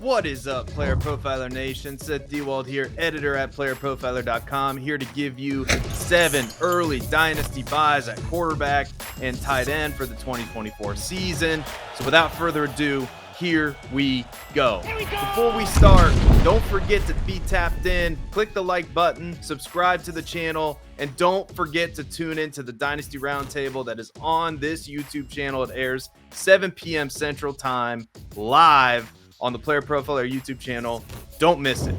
What is up, Player Profiler Nation? Seth Dewald here, editor at playerprofiler.com, here to give you 7 early Dynasty buys at quarterback and tight end for the 2024 season. So without further ado, here we go. Before we start, don't forget to be tapped in, click the like button, subscribe to the channel, and don't forget to tune into the Dynasty Roundtable that is on this YouTube channel. It airs 7 p.m. Central Time, live on the Player Profiler YouTube channel. Don't miss it.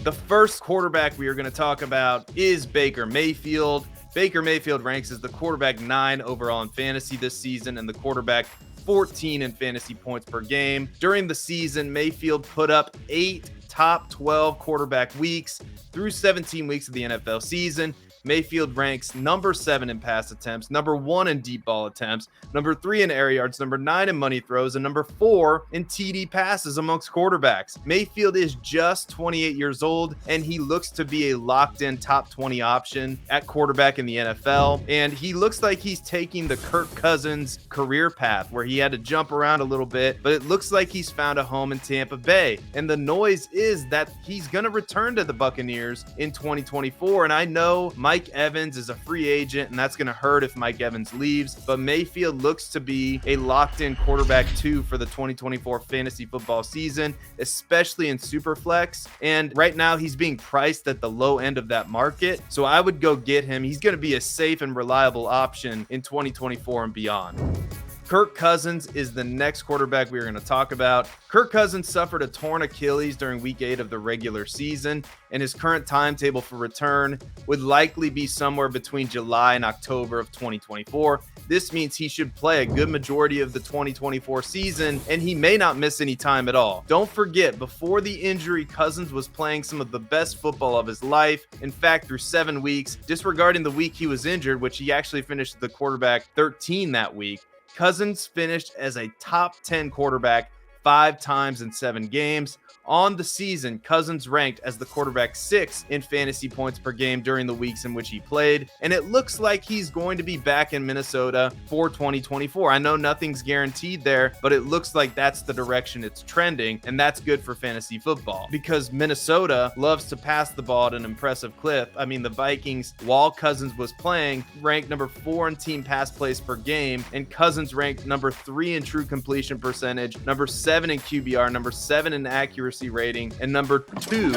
The first quarterback we are going to talk about is Baker Mayfield. Baker Mayfield ranks as the quarterback 9 overall in fantasy this season and the quarterback 14 in fantasy points per game. During the season, Mayfield put up 8 top 12 quarterback weeks through 17 weeks of the NFL season. Mayfield ranks number 7 in pass attempts, number 1 in deep ball attempts, number 3 in air yards, number 9 in money throws, and number 4 in TD passes amongst quarterbacks. Mayfield is just 28 years old, and he looks to be a locked-in top 20 option at quarterback in the NFL. And he looks like he's taking the Kirk Cousins career path, where he had to jump around a little bit, but it looks like he's found a home in Tampa Bay. And the noise is that he's going to return to the Buccaneers in 2024. And I know Mike Evans is a free agent, and that's going to hurt if Mike Evans leaves, but Mayfield looks to be a locked-in quarterback 2 for the 2024 fantasy football season, especially in superflex. And right now he's being priced at the low end of that market, so I would go get him. He's going to be a safe and reliable option in 2024 and beyond. Kirk Cousins is the next quarterback we are going to talk about. Kirk Cousins suffered a torn Achilles during week 8 of the regular season, and his current timetable for return would likely be somewhere between July and October of 2024. This means he should play a good majority of the 2024 season, and he may not miss any time at all. Don't forget, before the injury, Cousins was playing some of the best football of his life. In fact, through 7 weeks, disregarding the week he was injured, which he actually finished the quarterback 13 that week, Cousins finished as a top 10 quarterback 5 times in 7 games. On the season, Cousins ranked as the quarterback 6 in fantasy points per game during the weeks in which he played, and it looks like he's going to be back in Minnesota for 2024. I know nothing's guaranteed there, but it looks like that's the direction it's trending, and that's good for fantasy football because Minnesota loves to pass the ball at an impressive clip. I mean, the Vikings, while Cousins was playing, ranked number 4 in team pass plays per game, and Cousins ranked number 3 in true completion percentage, number 7 in QBR, number 7 in accuracy rating, and number 2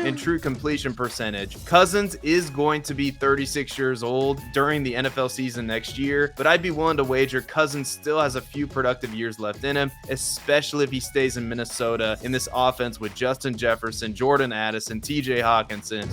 in true completion percentage. Cousins is going to be 36 years old during the NFL season next year, but I'd be willing to wager Cousins still has a few productive years left in him, especially if he stays in Minnesota in this offense with Justin Jefferson, Jordan Addison, TJ Hawkinson.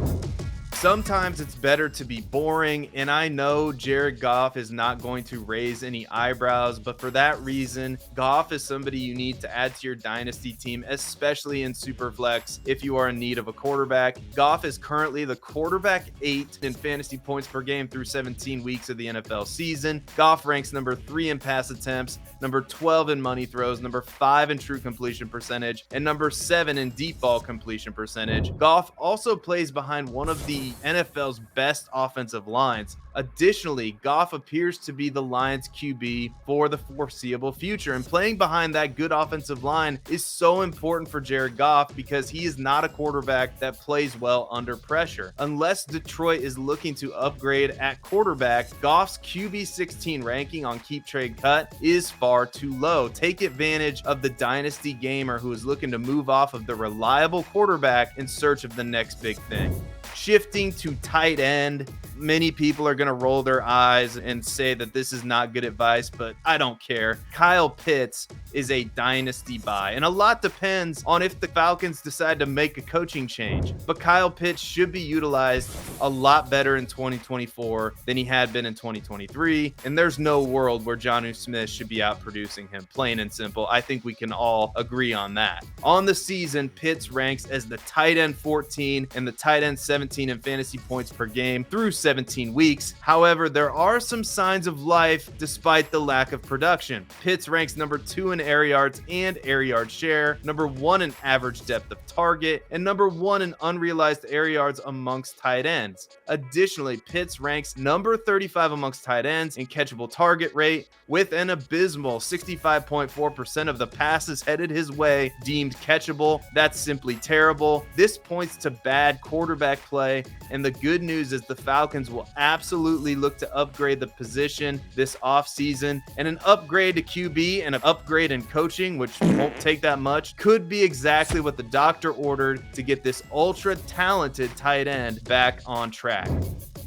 Sometimes it's better to be boring, and I know Jared Goff is not going to raise any eyebrows, but for that reason, Goff is somebody you need to add to your dynasty team, especially in Superflex if you are in need of a quarterback. Goff is currently the quarterback 8 in fantasy points per game through 17 weeks of the NFL season. Goff ranks number 3 in pass attempts, number 12 in money throws, number 5 in true completion percentage, and number 7 in deep ball completion percentage. Goff also plays behind one of the NFL's best offensive lines. Additionally, Goff appears to be the Lions QB for the foreseeable future, and playing behind that good offensive line is so important for Jared Goff because he is not a quarterback that plays well under pressure. Unless Detroit is looking to upgrade at quarterback, Goff's QB 16 ranking on Keep Trade Cut is far too low. Take advantage of the dynasty gamer who is looking to move off of the reliable quarterback in search of the next big thing. Shifting to tight end, many people are going to roll their eyes and say that this is not good advice, but I don't care. Kyle Pitts is a dynasty buy, and a lot depends on if the Falcons decide to make a coaching change. But Kyle Pitts should be utilized a lot better in 2024 than he had been in 2023, and there's no world where Jonnu Smith should be out producing him, plain and simple. I think we can all agree on that. On the season, Pitts ranks as the tight end 14 and the tight end 17 17 in fantasy points per game through 17 weeks. However, there are some signs of life despite the lack of production. Pitts ranks number 2 in air yards and air yard share, number 1 in average depth of target, and number 1 in unrealized air yards amongst tight ends. Additionally, Pitts ranks number 35 amongst tight ends in catchable target rate, with an abysmal 65.4% of the passes headed his way deemed catchable. That's simply terrible. This points to bad quarterback play, and the good news is the Falcons will absolutely look to upgrade the position this offseason, and an upgrade to QB and an upgrade in coaching, which won't take that much, could be exactly what the doctor ordered to get this ultra talented tight end back on track.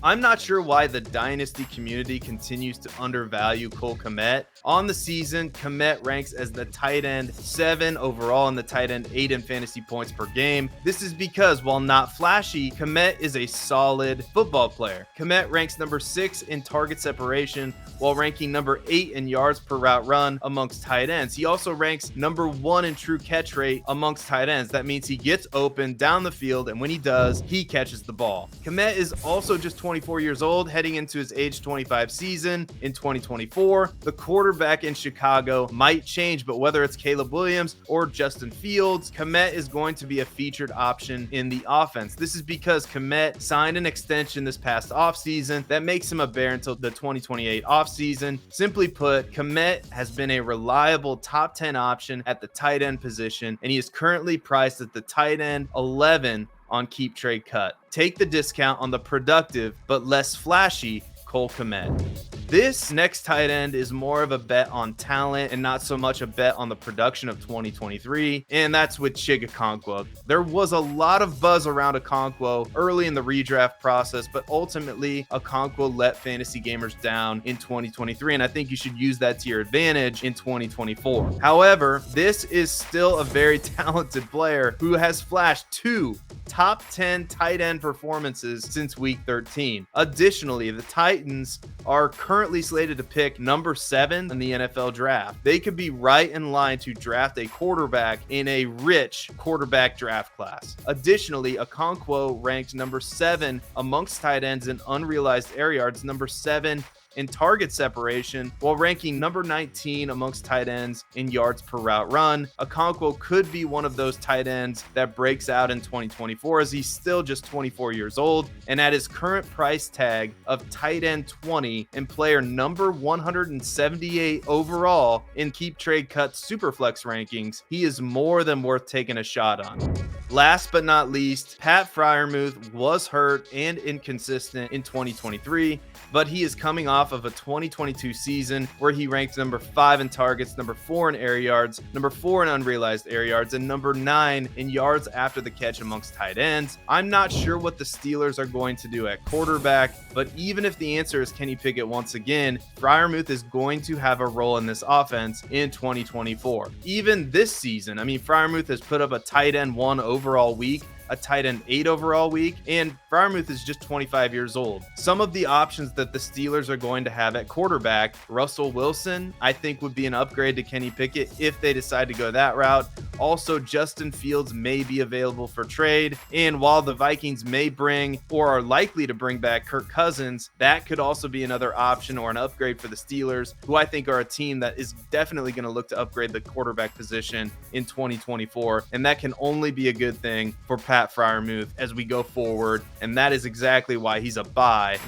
I'm not sure why the Dynasty community continues to undervalue Cole Kmet. On the season, Kmet ranks as the tight end 7 overall and the tight end 8 in fantasy points per game. This is because while not flashy, Kmet is a solid football player. Kmet ranks number 6 in target separation while ranking number 8 in yards per route run amongst tight ends. He also ranks number 1 in true catch rate amongst tight ends. That means he gets open down the field, and when he does, he catches the ball. Kmet is also just 24 years old, heading into his age 25 season in 2024. The quarterback in Chicago might change, but whether it's Caleb Williams or Justin Fields, Kmet is going to be a featured option in the offense. This is because Kmet signed an extension this past offseason that makes him a bear until the 2028 offseason. Simply put, Kmet has been a reliable top 10 option at the tight end position, and he is currently priced at the tight end 11 on Keep Trade Cut. Take the discount on the productive but less flashy Cole Kmet. This next tight end is more of a bet on talent and not so much a bet on the production of 2023, and that's with Okonkwo. There was a lot of buzz around Okonkwo early in the redraft process, but ultimately Okonkwo let fantasy gamers down in 2023, and I think you should use that to your advantage in 2024. However, this is still a very talented player who has flashed 2 top 10 tight end performances since week 13. Additionally, the Titans are currently slated to pick number 7 in the NFL draft. They could be right in line to draft a quarterback in a rich quarterback draft class. Additionally, Okonkwo ranked number 7 amongst tight ends in unrealized air yards, number 7 in target separation, while ranking number 19 amongst tight ends in yards per route run. Okonkwo could be one of those tight ends that breaks out in 2024, as he's still just 24 years old, and at his current price tag of tight end 20 and player number 178 overall in Keep Trade Cut superflex rankings, he is more than worth taking a shot on. Last but not least, Pat Freiermuth was hurt and inconsistent in 2023, but he is coming off of a 2022 season where he ranked number 5 in targets, number 4 in air yards, number 4 in unrealized air yards, and number 9 in yards after the catch amongst tight ends. I'm not sure what the Steelers are going to do at quarterback, but even if the answer is Kenny Pickett once again, Freiermuth is going to have a role in this offense in 2024. Even this season, Freiermuth has put up a tight end 1 overall week, a tight end 8 overall week, and Freiermuth is just 25 years old. Some of the options that the Steelers are going to have at quarterback, Russell Wilson, I think would be an upgrade to Kenny Pickett if they decide to go that route. Also, Justin Fields may be available for trade, and while the Vikings may bring or are likely to bring back Kirk Cousins, that could also be another option or an upgrade for the Steelers, who I think are a team that is definitely going to look to upgrade the quarterback position in 2024, and that can only be a good thing for Pat Freiermuth as we go forward, and that is exactly why he's a buy.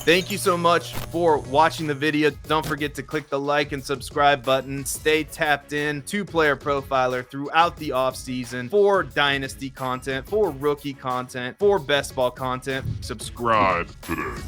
Thank you so much for watching the video. Don't forget to click the like and subscribe button. Stay tapped in to Player Profiler throughout the offseason for Dynasty content, for rookie content, for best ball content. Subscribe today.